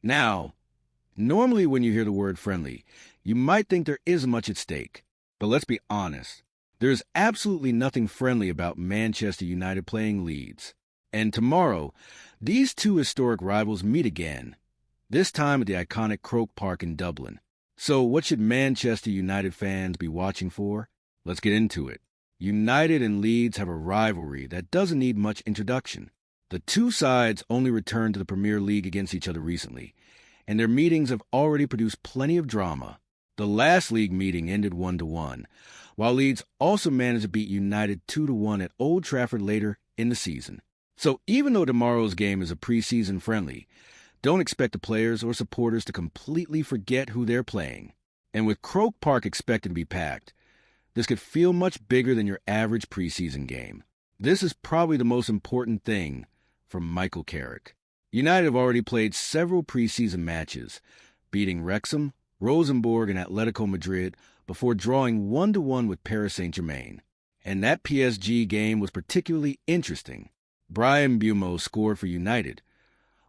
Now, normally when you hear the word friendly, you might think there isn't much at stake. But let's be honest, there's absolutely nothing friendly about Manchester United playing Leeds. And tomorrow, these two historic rivals meet again, this time at the iconic Croke Park in Dublin. So what should Manchester United fans be watching for? Let's get into it. United and Leeds have a rivalry that doesn't need much introduction. The two sides only returned to the Premier League against each other recently, and their meetings have already produced plenty of drama. The last league meeting ended 1-1, while Leeds also managed to beat United 2-1 at Old Trafford later in the season. So even though tomorrow's game is a preseason friendly, don't expect the players or supporters to completely forget who they're playing. And with Croke Park expected to be packed, this could feel much bigger than your average preseason game. This is probably the most important thing from Michael Carrick. United have already played several preseason matches, beating Wrexham, Rosenborg, and Atletico Madrid before drawing 1-1 with Paris Saint-Germain. And that PSG game was particularly interesting. Bryan Mbeumo scored for United,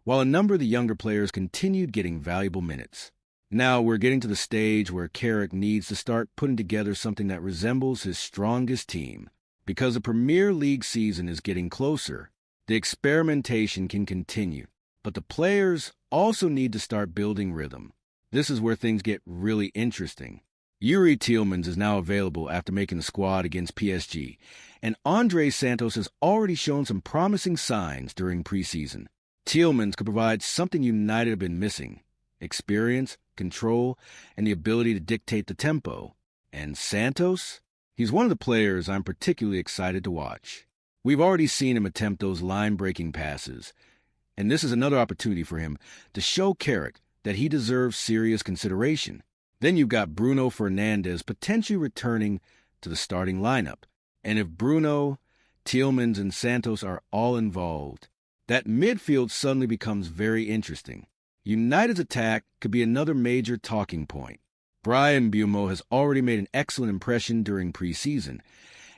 while a number of the younger players continued getting valuable minutes. Now we're getting to the stage where Carrick needs to start putting together something that resembles his strongest team. Because the Premier League season is getting closer, the experimentation can continue, but the players also need to start building rhythm. This is where things get really interesting. Youri Tielemans is now available after making the squad against PSG, and Andre Santos has already shown some promising signs during preseason. Tielemans could provide something United have been missing: experience, control, and the ability to dictate the tempo. And Santos? He's one of the players I'm particularly excited to watch. We've already seen him attempt those line-breaking passes, and this is another opportunity for him to show Carrick that he deserves serious consideration. Then you've got Bruno Fernandes potentially returning to the starting lineup. And if Bruno, Tielemans, and Santos are all involved, that midfield suddenly becomes very interesting. United's attack could be another major talking point. Bryan Mbeumo has already made an excellent impression during preseason,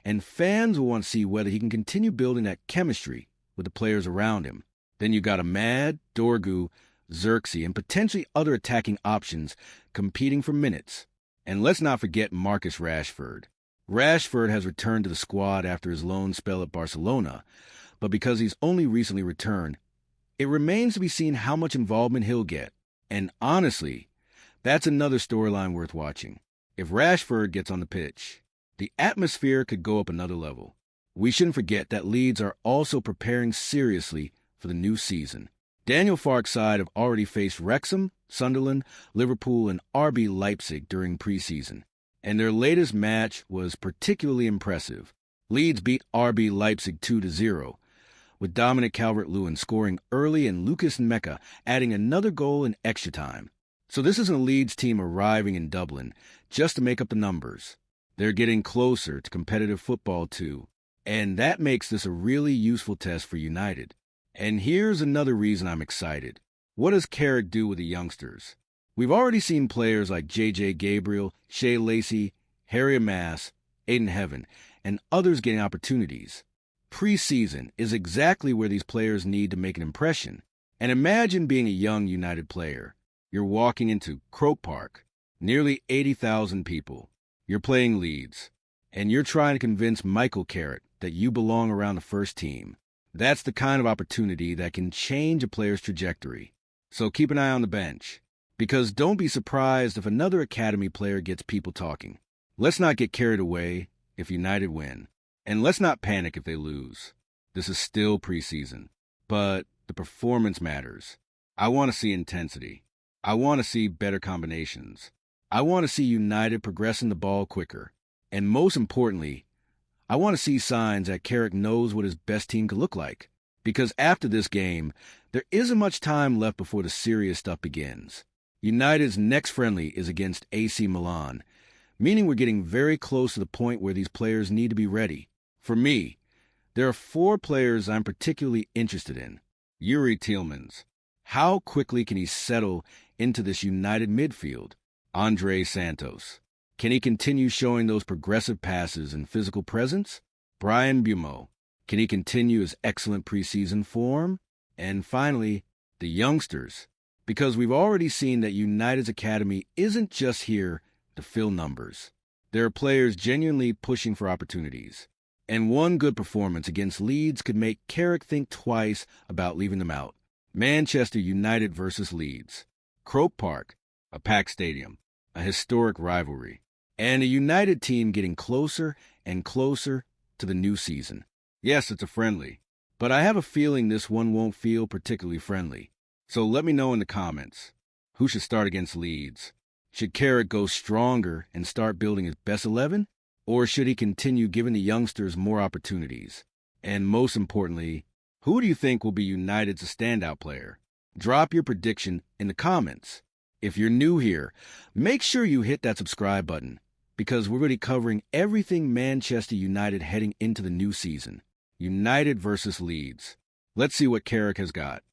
and fans will want to see whether he can continue building that chemistry with the players around him. Then you've got Ahmad, Dorgu, Xerxes, and potentially other attacking options competing for minutes. And let's not forget Marcus Rashford. Rashford has returned to the squad after his loan spell at Barcelona, but because he's only recently returned, it remains to be seen how much involvement he'll get. And honestly, that's another storyline worth watching. If Rashford gets on the pitch, the atmosphere could go up another level. We shouldn't forget that Leeds are also preparing seriously for the new season. Daniel Farke's side have already faced Wrexham, Sunderland, Liverpool, and RB Leipzig during preseason, and their latest match was particularly impressive. Leeds beat RB Leipzig 2-0, with Dominic Calvert-Lewin scoring early and Lucas Mecca adding another goal in extra time. So this isn't a Leeds team arriving in Dublin just to make up the numbers. They're getting closer to competitive football too, and that makes this a really useful test for United. And here's another reason I'm excited. What does Carrick do with the youngsters? We've already seen players like J.J. Gabriel, Shea Lacey, Harry Amass, Aiden Heaven, and others getting opportunities. Preseason is exactly where these players need to make an impression. And imagine being a young United player. You're walking into Croke Park, nearly 80,000 people. You're playing Leeds, and you're trying to convince Michael Carrick that you belong around the first team. That's the kind of opportunity that can change a player's trajectory. So keep an eye on the bench, because don't be surprised if another academy player gets people talking. Let's not get carried away if United win, and let's not panic if they lose. This is still preseason, but the performance matters. I want to see intensity. I want to see better combinations. I want to see United progressing the ball quicker. And most importantly, I want to see signs that Carrick knows what his best team could look like. Because after this game, there isn't much time left before the serious stuff begins. United's next friendly is against AC Milan, meaning we're getting very close to the point where these players need to be ready. For me, there are 4 players I'm particularly interested in. Youri Tielemans. How quickly can he settle into this United midfield? Andre Santos. Can he continue showing those progressive passes and physical presence? Bryan Mbeumo. Can he continue his excellent preseason form? And finally, the youngsters. because we've already seen that United's academy isn't just here to fill numbers. There are players genuinely pushing for opportunities. And one good performance against Leeds could make Carrick think twice about leaving them out. Manchester United versus Leeds. Croke Park, a packed stadium, a historic rivalry, and a United team getting closer and closer to the new season. Yes, it's a friendly, but I have a feeling this one won't feel particularly friendly. So let me know in the comments. Who should start against Leeds? Should Carrick go stronger and start building his best 11? Or should he continue giving the youngsters more opportunities? And most importantly, who do you think will be United's standout player? Drop your prediction in the comments. If you're new here, make sure you hit that subscribe button, because we're going to be covering everything Manchester United heading into the new season. United versus Leeds. Let's see what Carrick has got.